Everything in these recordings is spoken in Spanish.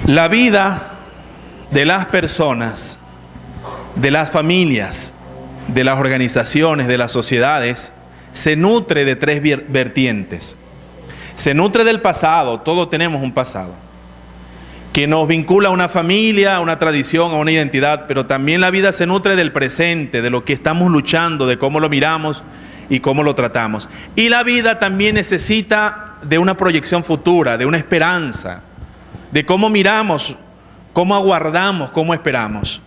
La vida de las personas, de las familias, de las organizaciones, de las sociedades, se nutre de tres vertientes. Se nutre del pasado, todos tenemos un pasado, que nos vincula a una familia, a una tradición, a una identidad, pero también la vida se nutre del presente, de lo que estamos luchando, de cómo lo miramos y cómo lo tratamos. Y la vida también necesita de una proyección futura, de una esperanza, de cómo miramos, cómo aguardamos, cómo esperamos.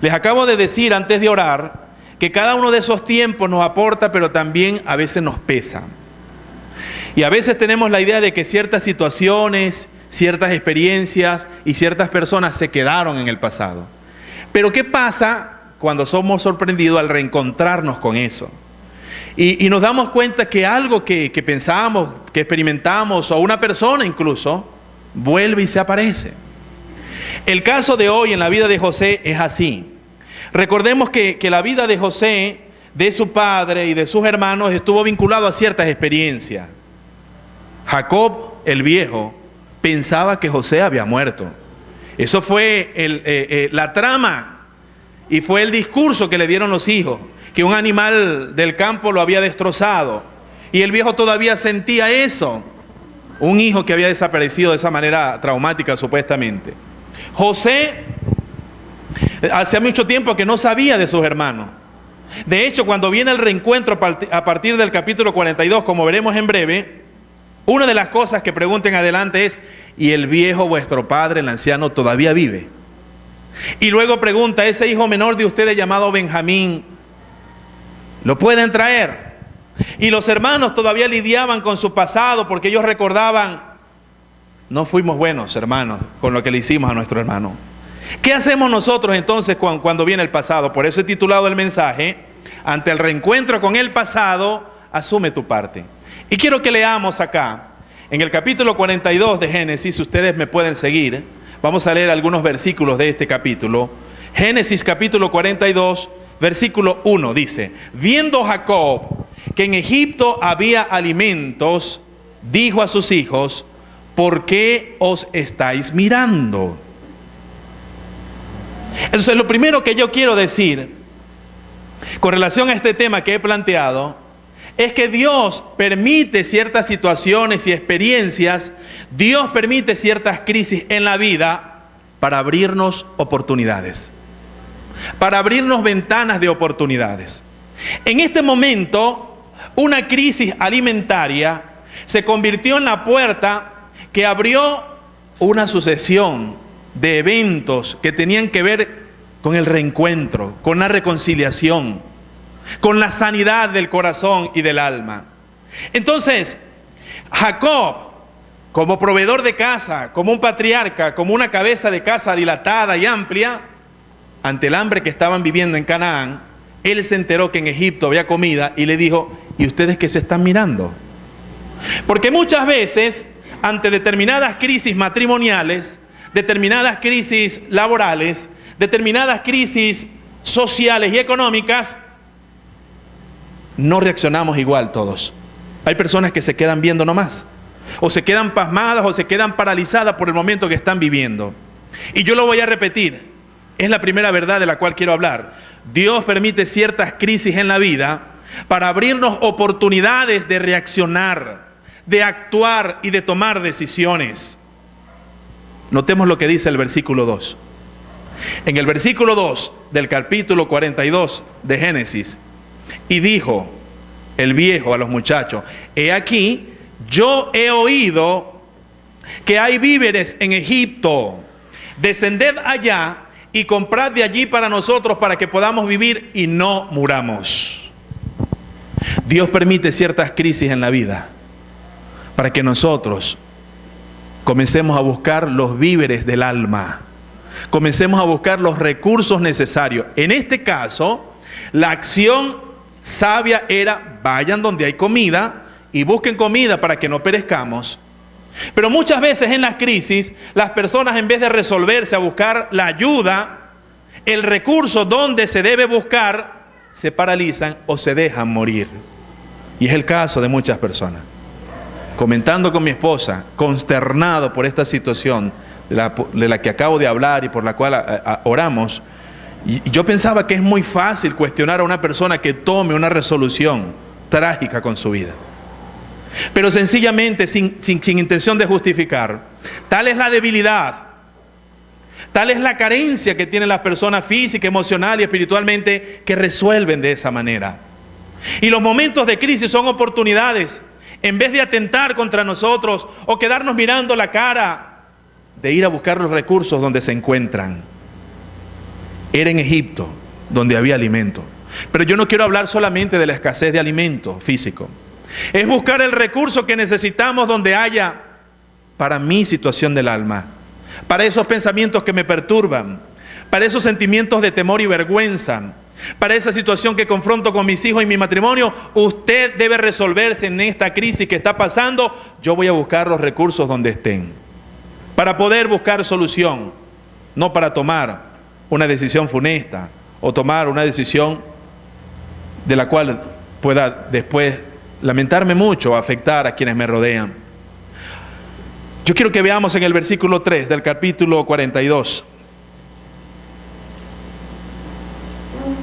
Les acabo de decir antes de orar que cada uno de esos tiempos nos aporta, pero también a veces nos pesa. Y a veces tenemos la idea de que ciertas situaciones, ciertas experiencias y ciertas personas se quedaron en el pasado. Pero ¿qué pasa cuando somos sorprendidos al reencontrarnos con eso? Y nos damos cuenta que algo que pensamos, que experimentamos, o una persona incluso, vuelve y se aparece. El caso de hoy en la vida de José es así. Recordemos que la vida de José, de su padre y de sus hermanos, estuvo vinculado a ciertas experiencias. Jacob, el viejo, pensaba que José había muerto. Eso fue la trama y fue el discurso que le dieron los hijos, que un animal del campo lo había destrozado. Y el viejo todavía sentía eso. Un hijo que había desaparecido de esa manera traumática, supuestamente. José, hacía mucho tiempo que no sabía de sus hermanos. De hecho, cuando viene el reencuentro a partir del capítulo 42, como veremos en breve, una de las cosas que pregunten adelante es: ¿y el viejo vuestro padre, el anciano, todavía vive? Y luego pregunta: ¿ese hijo menor de ustedes llamado Benjamín, lo pueden traer? Y los hermanos todavía lidiaban con su pasado, porque ellos recordaban: no fuimos buenos, hermanos, con lo que le hicimos a nuestro hermano. ¿Qué hacemos nosotros entonces cuando viene el pasado? Por eso he titulado el mensaje: ante el reencuentro con el pasado, asume tu parte. Y quiero que leamos acá, en el capítulo 42 de Génesis, si ustedes me pueden seguir, vamos a leer algunos versículos de este capítulo. Génesis capítulo 42, versículo 1, dice: viendo Jacob que en Egipto había alimentos, dijo a sus hijos: ¿por qué os estáis mirando? Entonces, lo primero que yo quiero decir con relación a este tema que he planteado es que Dios permite ciertas situaciones y experiencias, Dios permite ciertas crisis en la vida para abrirnos oportunidades, para abrirnos ventanas de oportunidades. En este momento, una crisis alimentaria se convirtió en la puerta que abrió una sucesión de eventos que tenían que ver con el reencuentro, con la reconciliación, con la sanidad del corazón y del alma. Entonces, Jacob, como proveedor de casa, como un patriarca, como una cabeza de casa dilatada y amplia, ante el hambre que estaban viviendo en Canaán, él se enteró que en Egipto había comida y le dijo: ¿y ustedes qué se están mirando? Porque muchas veces, ante determinadas crisis matrimoniales, determinadas crisis laborales, determinadas crisis sociales y económicas, no reaccionamos igual todos. Hay personas que se quedan viendo nomás, o se quedan pasmadas, o se quedan paralizadas por el momento que están viviendo. Y yo lo voy a repetir, es la primera verdad de la cual quiero hablar. Dios permite ciertas crisis en la vida para abrirnos oportunidades de reaccionar, de actuar y de tomar decisiones. Notemos lo que dice el versículo 2. En el versículo 2 del capítulo 42 de Génesis: y dijo el viejo a los muchachos: he aquí, yo he oído que hay víveres en Egipto. Descended allá y comprad de allí para nosotros, para que podamos vivir y no muramos. Dios permite ciertas crisis en la vida para que nosotros comencemos a buscar los víveres del alma, comencemos a buscar los recursos necesarios. En este caso, la acción sabia era: vayan donde hay comida y busquen comida para que no perezcamos. Pero muchas veces en las crisis, las personas, en vez de resolverse a buscar la ayuda, el recurso donde se debe buscar, se paralizan o se dejan morir. Y es el caso de muchas personas. Comentando con mi esposa, consternado por esta situación de la que acabo de hablar y por la cual oramos, y yo pensaba que es muy fácil cuestionar a una persona que tome una resolución trágica con su vida. Pero sencillamente, sin intención de justificar, tal es la debilidad, tal es la carencia que tienen las personas física, emocional y espiritualmente, que resuelven de esa manera. Y los momentos de crisis son oportunidades, en vez de atentar contra nosotros o quedarnos mirando la cara, de ir a buscar los recursos donde se encuentran. Era en Egipto donde había alimento. Pero yo no quiero hablar solamente de la escasez de alimento físico. Es buscar el recurso que necesitamos donde haya, para mi situación del alma, para esos pensamientos que me perturban, para esos sentimientos de temor y vergüenza, para esa situación que confronto con mis hijos y mi matrimonio. Usted debe resolverse en esta crisis que está pasando. Yo voy a buscar los recursos donde estén, para poder buscar solución, no para tomar una decisión funesta o tomar una decisión de la cual pueda después lamentarme mucho o afectar a quienes me rodean. Yo quiero que veamos en el versículo 3 del capítulo 42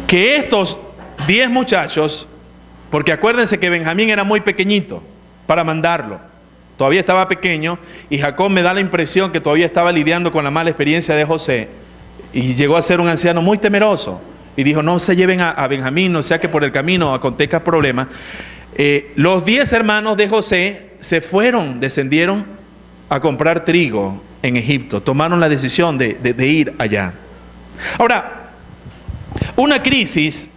que estos 10 muchachos, porque acuérdense que Benjamín era muy pequeñito para mandarlo, todavía estaba pequeño, y Jacob me da la impresión que todavía estaba lidiando con la mala experiencia de José, y llegó a ser un anciano muy temeroso, y dijo: no se lleven a Benjamín, no sea que por el camino acontezca problemas. Los 10 hermanos de José se fueron, descendieron a comprar trigo en Egipto, tomaron la decisión de ir allá. Ahora, una crisis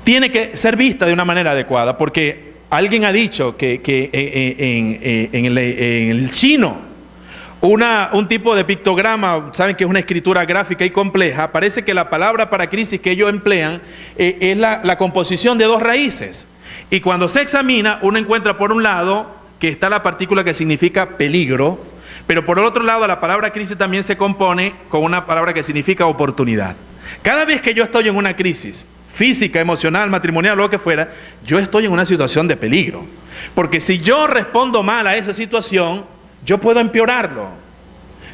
tiene que ser vista de una manera adecuada, porque alguien ha dicho que en el chino, un tipo de pictograma, saben que es una escritura gráfica y compleja, parece que la palabra para crisis que ellos emplean es la composición de 2 raíces. Y cuando se examina, uno encuentra por un lado que está la partícula que significa peligro, pero por el otro lado la palabra crisis también se compone con una palabra que significa oportunidad. Cada vez que yo estoy en una crisis física, emocional, matrimonial, lo que fuera, yo estoy en una situación de peligro. Porque si yo respondo mal a esa situación, yo puedo empeorarlo.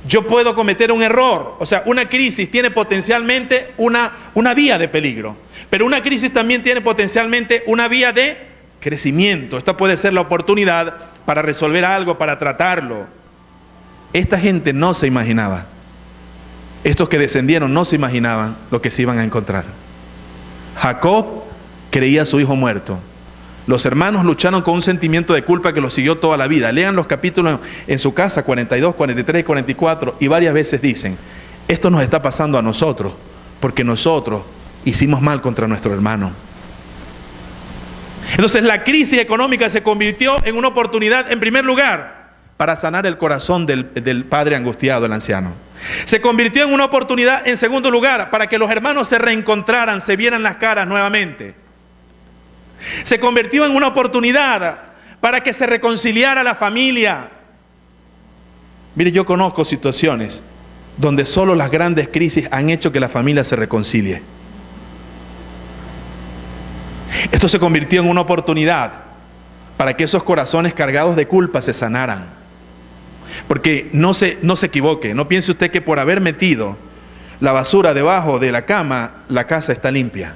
Yo puedo cometer un error. O sea, una crisis tiene potencialmente una vía de peligro. Pero una crisis también tiene potencialmente una vía de crecimiento. Esta puede ser la oportunidad para resolver algo, para tratarlo. Esta gente no se imaginaba. Estos que descendieron no se imaginaban lo que se iban a encontrar. Jacob creía a su hijo muerto. Los hermanos lucharon con un sentimiento de culpa que los siguió toda la vida. Lean los capítulos en su casa, 42, 43 y 44, y varias veces dicen: esto nos está pasando a nosotros, porque nosotros hicimos mal contra nuestro hermano. Entonces la crisis económica se convirtió en una oportunidad, en primer lugar, para sanar el corazón del padre angustiado, el anciano. Se convirtió en una oportunidad, en segundo lugar, para que los hermanos se reencontraran, se vieran las caras nuevamente. Se convirtió en una oportunidad para que se reconciliara la familia. Mire, yo conozco situaciones donde solo las grandes crisis han hecho que la familia se reconcilie. Esto se convirtió en una oportunidad para que esos corazones cargados de culpa se sanaran. Porque no se equivoque, no piense usted que por haber metido la basura debajo de la cama, la casa está limpia.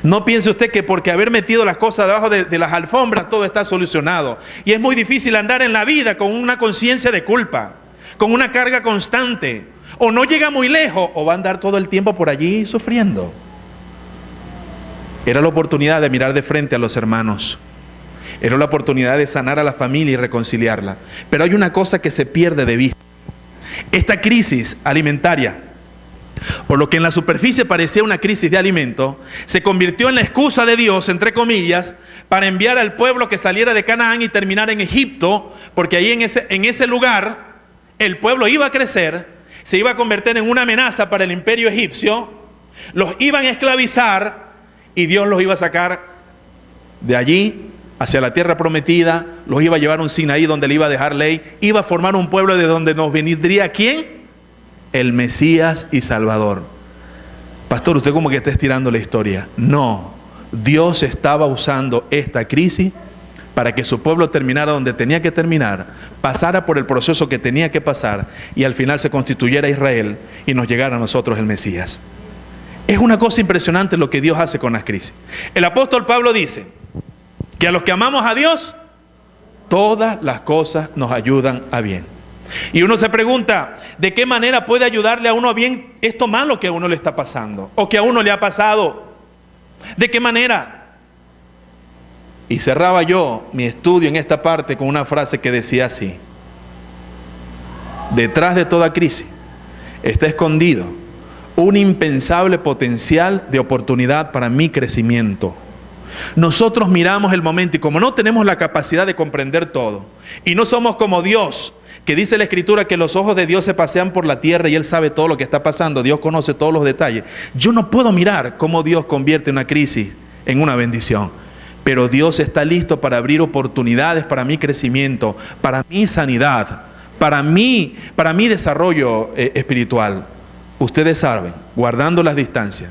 No piense usted que porque haber metido las cosas debajo de las alfombras todo está solucionado. Y es muy difícil andar en la vida con una conciencia de culpa, con una carga constante. O no llega muy lejos, o va a andar todo el tiempo por allí sufriendo. Era la oportunidad de mirar de frente a los hermanos. Era la oportunidad de sanar a la familia y reconciliarla. Pero hay una cosa que se pierde de vista. Esta crisis alimentaria, por lo que en la superficie parecía una crisis de alimento, se convirtió en la excusa de Dios, entre comillas, para enviar al pueblo que saliera de Canaán y terminar en Egipto, porque ahí en ese lugar el pueblo iba a crecer, se iba a convertir en una amenaza para el imperio egipcio, los iban a esclavizar y Dios los iba a sacar de allí hacia la tierra prometida, los iba a llevar a un Sinaí donde le iba a dejar ley, iba a formar un pueblo de donde nos vendría ¿quién? El Mesías y Salvador. Pastor, usted como que está estirando la historia. No, Dios estaba usando esta crisis para que su pueblo terminara donde tenía que terminar, pasara por el proceso que tenía que pasar y al final se constituyera Israel y nos llegara a nosotros el Mesías. Es una cosa impresionante lo que Dios hace con las crisis. El apóstol Pablo dice que a los que amamos a Dios, todas las cosas nos ayudan a bien. Y uno se pregunta, ¿de qué manera puede ayudarle a uno a bien esto malo que a uno le está pasando? O que a uno le ha pasado. ¿De qué manera? Y cerraba yo mi estudio en esta parte con una frase que decía así: detrás de toda crisis está escondido un impensable potencial de oportunidad para mi crecimiento. Nosotros miramos el momento y como no tenemos la capacidad de comprender todo, y no somos como Dios, que dice la Escritura que los ojos de Dios se pasean por la tierra y Él sabe todo lo que está pasando, Dios conoce todos los detalles. Yo no puedo mirar cómo Dios convierte una crisis en una bendición, pero Dios está listo para abrir oportunidades para mi crecimiento, para mi sanidad, para mi desarrollo espiritual. Ustedes saben, guardando las distancias,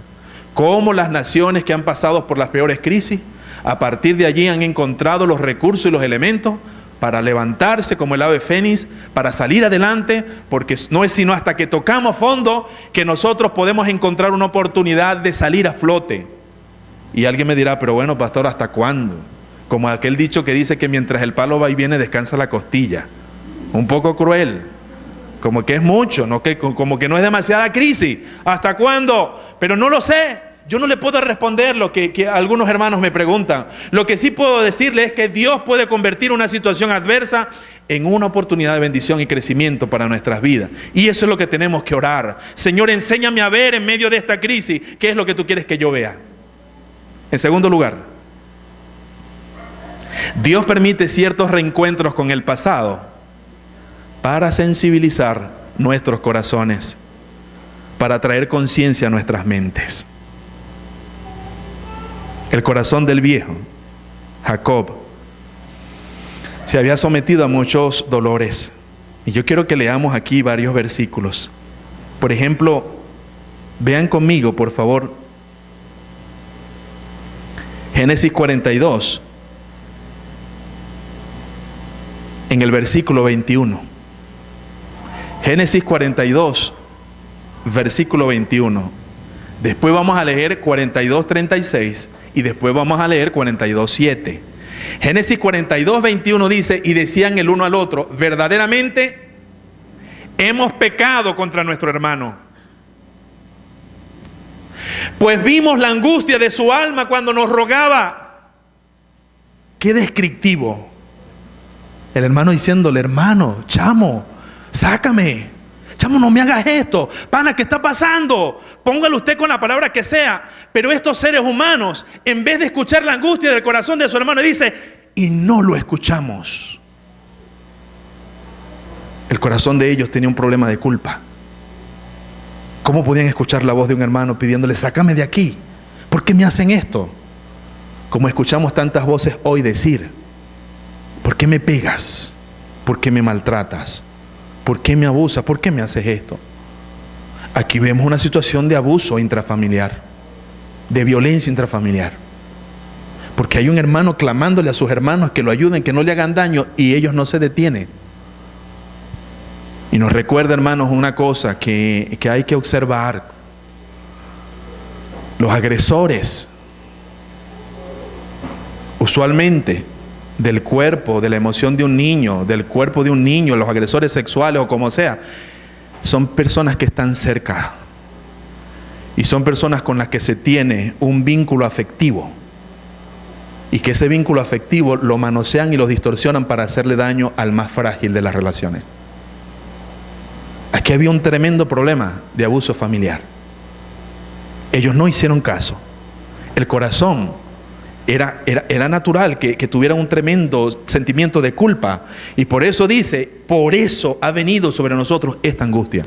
cómo las naciones que han pasado por las peores crisis, a partir de allí han encontrado los recursos y los elementos para levantarse como el ave fénix, para salir adelante, porque no es sino hasta que tocamos fondo que nosotros podemos encontrar una oportunidad de salir a flote. Y alguien me dirá, pero bueno, pastor, ¿hasta cuándo? Como aquel dicho que dice que mientras el palo va y viene descansa la costilla. Un poco cruel, como que es mucho, ¿no? Como que no es demasiada crisis. ¿Hasta cuándo? Pero no lo sé. Yo no le puedo responder lo que algunos hermanos me preguntan. Lo que sí puedo decirle es que Dios puede convertir una situación adversa en una oportunidad de bendición y crecimiento para nuestras vidas. Y eso es lo que tenemos que orar. Señor, enséñame a ver en medio de esta crisis qué es lo que tú quieres que yo vea. En segundo lugar, Dios permite ciertos reencuentros con el pasado para sensibilizar nuestros corazones, para traer conciencia a nuestras mentes. El corazón del viejo, Jacob, se había sometido a muchos dolores. Y yo quiero que leamos aquí varios versículos. Por ejemplo, vean conmigo, por favor, Génesis 42, en el versículo 21. Génesis 42, versículo 21. Después vamos a leer 42, 36 y después vamos a leer 42, 7. Génesis 42, 21 dice, y decían el uno al otro, verdaderamente hemos pecado contra nuestro hermano, pues vimos la angustia de su alma cuando nos rogaba. Qué descriptivo. El hermano diciéndole, hermano, chamo, sácame. Chamo, no me hagas esto. Pana, ¿qué está pasando? Póngale usted con la palabra que sea. Pero estos seres humanos, en vez de escuchar la angustia del corazón de su hermano, dice, y no lo escuchamos. El corazón de ellos tenía un problema de culpa. ¿Cómo podían escuchar la voz de un hermano pidiéndole, sácame de aquí? ¿Por qué me hacen esto? Como escuchamos tantas voces hoy decir, ¿por qué me pegas? ¿Por qué me maltratas? ¿Por qué me abusas? ¿Por qué me haces esto? Aquí vemos una situación de abuso intrafamiliar, de violencia intrafamiliar. Porque hay un hermano clamándole a sus hermanos que lo ayuden, que no le hagan daño, y ellos no se detienen. Y nos recuerda, hermanos, una cosa que hay que observar. Los agresores, usualmente, del cuerpo, de la emoción de un niño, del cuerpo de un niño, los agresores sexuales o como sea, son personas que están cerca y son personas con las que se tiene un vínculo afectivo y que ese vínculo afectivo lo manosean y lo distorsionan para hacerle daño al más frágil de las relaciones. Aquí había un tremendo problema de abuso familiar. Ellos no hicieron caso. El corazón era natural que tuvieran un tremendo sentimiento de culpa. Y por eso dice, por eso ha venido sobre nosotros esta angustia.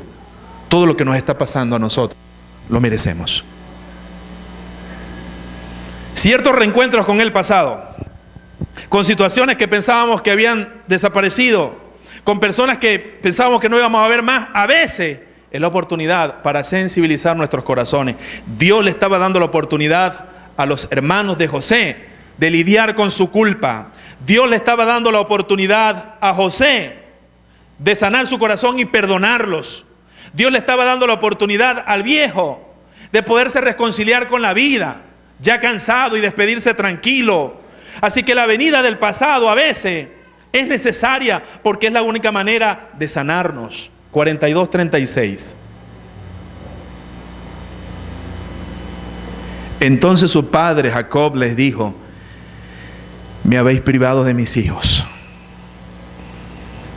Todo lo que nos está pasando a nosotros, lo merecemos. Ciertos reencuentros con el pasado, con situaciones que pensábamos que habían desaparecido, con personas que pensábamos que no íbamos a ver más, a veces es la oportunidad para sensibilizar nuestros corazones. Dios le estaba dando la oportunidad a los hermanos de José de lidiar con su culpa. Dios le estaba dando la oportunidad a José de sanar su corazón y perdonarlos. Dios le estaba dando la oportunidad al viejo de poderse reconciliar con la vida, ya cansado, y despedirse tranquilo. Así que la venida del pasado a veces es necesaria porque es la única manera de sanarnos. 42:36. Entonces su padre Jacob les dijo: me habéis privado de mis hijos.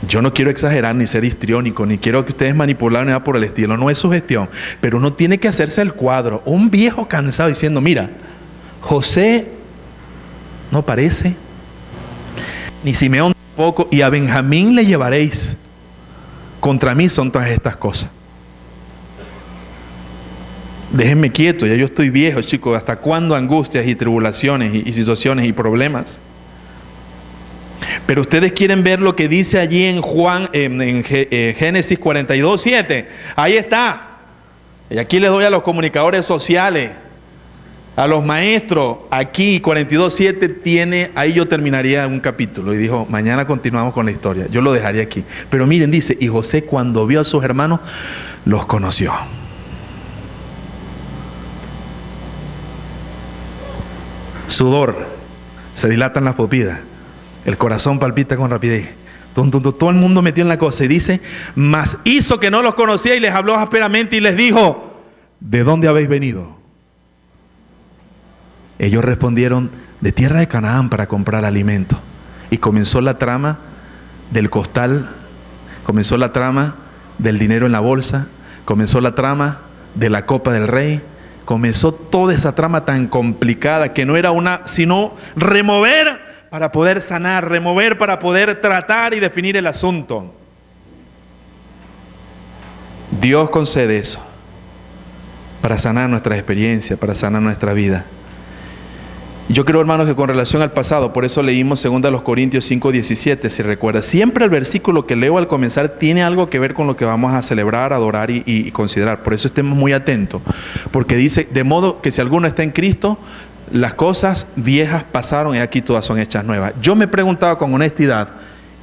Yo no quiero exagerar ni ser histriónico, ni quiero que ustedes manipulen nada por el estilo. No es sugestión, pero uno tiene que hacerse el cuadro. Un viejo cansado diciendo: mira, José no parece, ni Simeón tampoco, y a Benjamín le llevaréis. Contra mí son todas estas cosas. Déjenme quieto, ya yo estoy viejo, chicos. ¿Hasta cuándo angustias y tribulaciones y situaciones y problemas? Pero ustedes quieren ver lo que dice allí en Génesis 42:7. Ahí está. Y aquí les doy a los comunicadores sociales, a los maestros. Aquí 42:7 tiene, ahí yo terminaría un capítulo. Y dijo: mañana continuamos con la historia. Yo lo dejaría aquí. Pero miren, dice: y José, cuando vio a sus hermanos, los conoció. Sudor, se dilatan las pupilas, el corazón palpita con rapidez. Todo el mundo metió en la cosa. Y dice: mas hizo que no los conocía y les habló ásperamente y les dijo: ¿de dónde habéis venido? Ellos respondieron: de tierra de Canaán, para comprar alimento. Y comenzó la trama del costal, comenzó la trama del dinero en la bolsa, comenzó la trama de la copa del rey. Comenzó toda esa trama tan complicada que no era sino remover para poder sanar, remover para poder tratar y definir el asunto. Dios concede eso para sanar nuestras experiencias, para sanar nuestra vida. Yo creo, hermanos, que con relación al pasado, por eso leímos 2 Corintios 5:17, si recuerda. Siempre el versículo que leo al comenzar tiene algo que ver con lo que vamos a celebrar, adorar y considerar. Por eso estemos muy atentos, porque dice: de modo que si alguno está en Cristo, las cosas viejas pasaron y aquí todas son hechas nuevas. Yo me preguntaba con honestidad: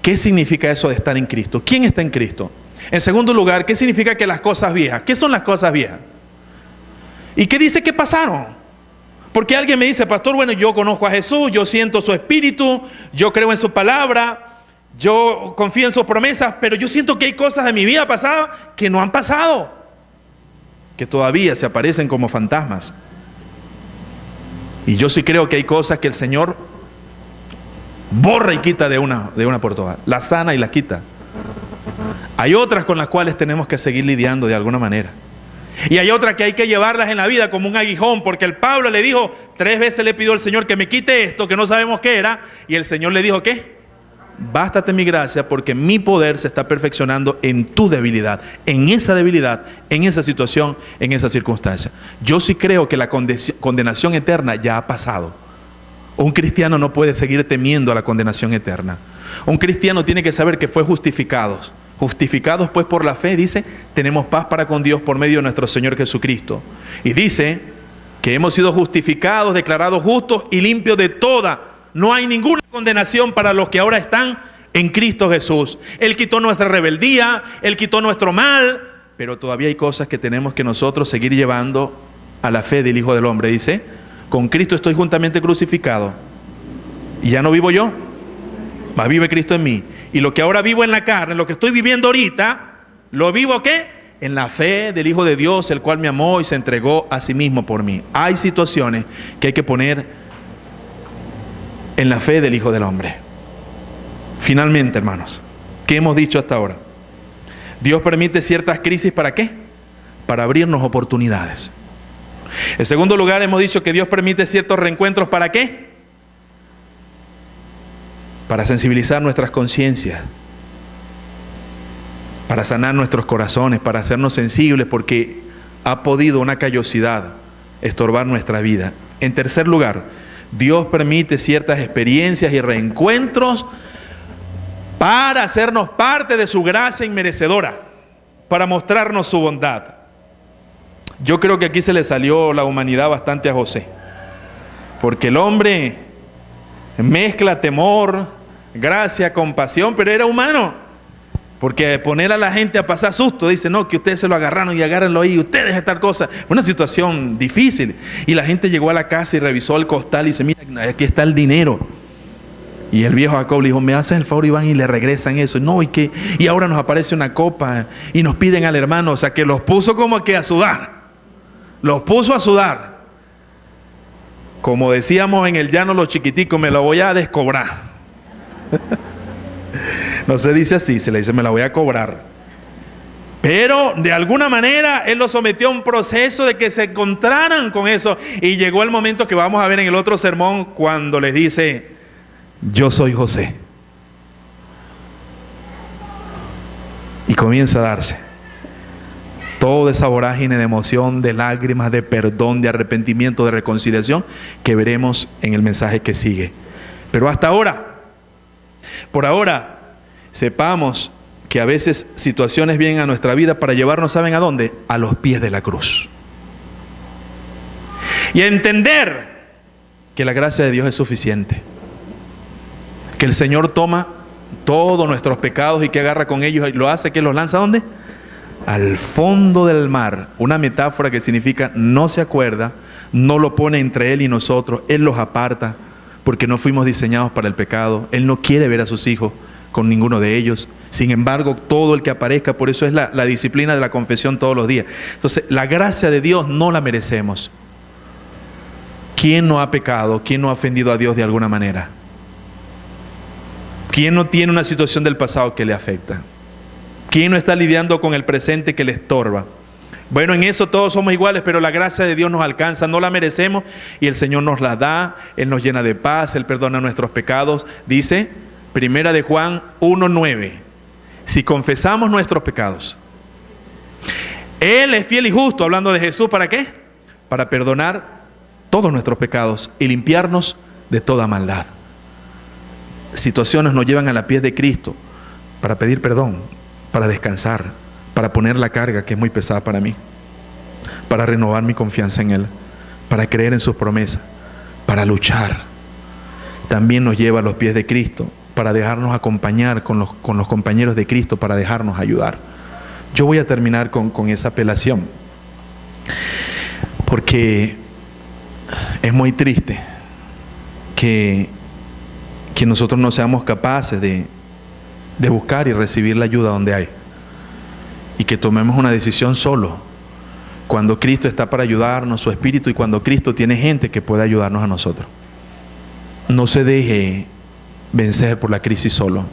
¿qué significa eso de estar en Cristo? ¿Quién está en Cristo? En segundo lugar, ¿qué significa que las cosas viejas? ¿Qué son las cosas viejas? ¿Y qué dice que pasaron? Porque alguien me dice: pastor, bueno, yo conozco a Jesús, yo siento su espíritu, yo creo en su palabra, yo confío en sus promesas, pero yo siento que hay cosas de mi vida pasada que no han pasado, que todavía se aparecen como fantasmas. Y yo sí creo que hay cosas que el Señor borra y quita de una por todas, la sana y la quita. Hay otras con las cuales tenemos que seguir lidiando de alguna manera. Y hay otras que hay que llevarlas en la vida como un aguijón, porque el Pablo le dijo, 3 veces le pidió al Señor que me quite esto, que no sabemos qué era, y el Señor le dijo, ¿qué? Bástate mi gracia, porque mi poder se está perfeccionando en tu debilidad, en esa situación, en esa circunstancia. Yo sí creo que la condenación eterna ya ha pasado. Un cristiano no puede seguir temiendo a la condenación eterna. Un cristiano tiene que saber que fue justificados pues por la fe, dice, tenemos paz para con Dios por medio de nuestro Señor Jesucristo. Y dice que hemos sido justificados, declarados justos y limpios de toda. No hay ninguna condenación para los que ahora están en Cristo Jesús. Él quitó nuestra rebeldía, Él quitó nuestro mal, pero todavía hay cosas que tenemos que nosotros seguir llevando a la fe del Hijo del Hombre. Dice, con Cristo estoy juntamente crucificado. Y ya no vivo yo, mas vive Cristo en mí. Y lo que ahora vivo en la carne, lo que estoy viviendo ahorita, ¿lo vivo qué? En la fe del Hijo de Dios, el cual me amó y se entregó a sí mismo por mí. Hay situaciones que hay que poner en la fe del Hijo del Hombre. Finalmente, hermanos, ¿qué hemos dicho hasta ahora? Dios permite ciertas crisis, ¿para qué? Para abrirnos oportunidades. En segundo lugar, hemos dicho que Dios permite ciertos reencuentros, ¿para qué? Para sensibilizar nuestras conciencias, para sanar nuestros corazones, para hacernos sensibles, porque ha podido una callosidad estorbar nuestra vida. En tercer lugar, Dios permite ciertas experiencias y reencuentros para hacernos parte de su gracia inmerecedora, para mostrarnos su bondad. Yo creo que aquí se le salió la humanidad bastante a José, porque el hombre mezcla temor, gracia, compasión, pero era humano. Porque poner a la gente a pasar susto, dice, no, que ustedes se lo agarraron y agárrenlo ahí, ustedes tal cosa. Una situación difícil. Y la gente llegó a la casa y revisó el costal y dice, mira, aquí está el dinero. Y el viejo Jacob le dijo, me haces el favor y van y le regresan eso. No, y ahora nos aparece una copa y nos piden al hermano. O sea, que los puso como que a sudar. Los puso a sudar. Como decíamos en el llano los chiquiticos, me lo voy a descobrar. No se dice así, se le dice me la voy a cobrar. Pero de alguna manera él los sometió a un proceso de que se encontraran con eso. Y llegó el momento que vamos a ver en el otro sermón, cuando les dice, yo soy José. Y comienza a darse toda esa vorágine de emoción, de lágrimas, de perdón, de arrepentimiento, de reconciliación, que veremos en el mensaje que sigue. Pero hasta ahora, por ahora, sepamos que a veces situaciones vienen a nuestra vida para llevarnos, ¿saben a dónde? A los pies de la cruz. Y a entender que la gracia de Dios es suficiente. Que el Señor toma todos nuestros pecados y que agarra con ellos y lo hace, que los lanza ¿a dónde? Al fondo del mar. Una metáfora que significa no se acuerda, no lo pone entre Él y nosotros, Él los aparta porque no fuimos diseñados para el pecado. Él no quiere ver a sus hijos con ninguno de ellos. Sin embargo, todo el que aparezca, por eso es la disciplina de la confesión todos los días. Entonces, la gracia de Dios no la merecemos. ¿Quién no ha pecado? ¿Quién no ha ofendido a Dios de alguna manera? ¿Quién no tiene una situación del pasado que le afecta? ¿Quién no está lidiando con el presente que le estorba? Bueno, en eso todos somos iguales, pero la gracia de Dios nos alcanza, no la merecemos y el Señor nos la da. Él nos llena de paz, Él perdona nuestros pecados. Dice Primera de Juan 1:9, si confesamos nuestros pecados, Él es fiel y justo, hablando de Jesús, ¿para qué? Para perdonar todos nuestros pecados y limpiarnos de toda maldad. Situaciones nos llevan a los pies de Cristo para pedir perdón, para descansar, para poner la carga que es muy pesada para mí, para renovar mi confianza en Él, para creer en sus promesas, para luchar. También nos lleva a los pies de Cristo para dejarnos acompañar con los compañeros de Cristo, para dejarnos ayudar. Yo voy a terminar con esa apelación, porque es muy triste que nosotros no seamos capaces de buscar y recibir la ayuda donde hay, y que tomemos una decisión solo, cuando Cristo está para ayudarnos, su Espíritu, y cuando Cristo tiene gente que puede ayudarnos a nosotros. No se deje vencer por la crisis solo.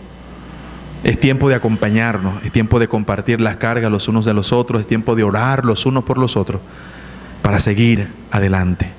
Es tiempo de acompañarnos, es tiempo de compartir las cargas los unos de los otros, es tiempo de orar los unos por los otros para seguir adelante.